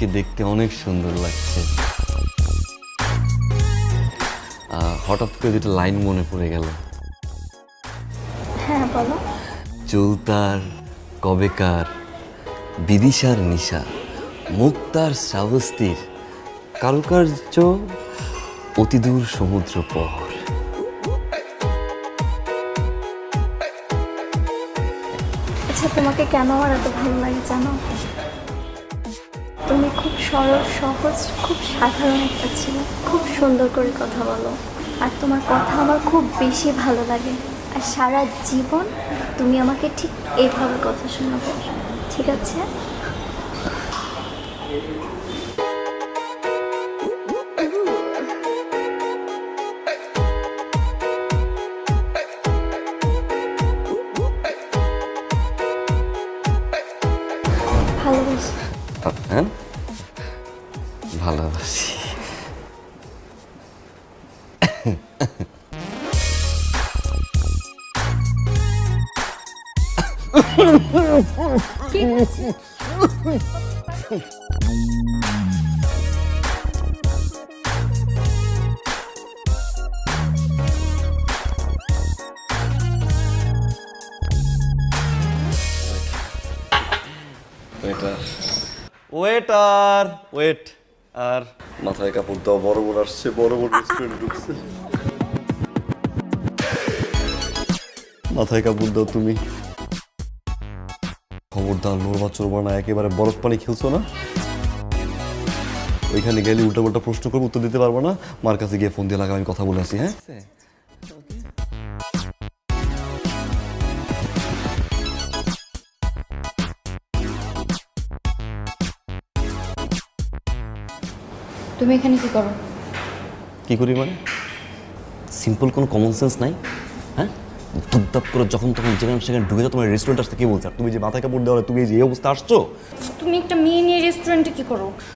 তোমাকে দেখতে অনেক সুন্দর লাগছে। হঠাৎ করে দুটো লাইন মনে পড়ে গেল। হ্যাঁ বলো। চুলতার কবেকার, বিদিশার নিশা, মুক্তার শ্রাবস্তির, কারুকার্য অতিদূর সমুদ্র পহর। আচ্ছা তোমাকে কেন আমার এত ভালো লাগে জানো? তুমি খুব সরল সহজ, খুব সাধারণ একটা ছেলে, খুব সুন্দর করে কথা বলো, আর তোমার কথা আমার খুব বেশি ভালো লাগে। আর সারা জীবন তুমি আমাকে ঠিক এইভাবে কথা শোনাবে, ঠিক আছে? ভালোবাসি। হ্যাঁ, ভালোবাসি। Waiter wait. আর মাথায় কাপড় দাও, বড় বড় আসছে, বড় বড় রেস্টুরেন্ট ঢুকছে। মাথায় কাপড় দাও তুমি। খবরদার নড়বা চড়বা না, একেবারে বরফ পানি খেলছো না। ওইখানে গেলে উল্টা পাল্টা প্রশ্ন করবো, উত্তর দিতে পারবো না। মার কাছে গিয়ে ফোন দিয়ে লাগা, আমি কথা বলে আসি। হ্যাঁ, তুমি এখানে কি করো? কি করি মানে? সিম্পল কোনো কমন সেন্স নাই? হ্যাঁ, ধুপধাপ করে যখন তখন যেখানে সেখানে ঢুকে যাও। তোমার রেস্টুরেন্ট আসতে কে বলছে? আর তুমি যে মাথায় কাপড় দেওয়া, তুমি যে এই অবস্থা আসছো। তুমি একটা মেয়ে নিয়ে রেস্টুরেন্টে কি করো?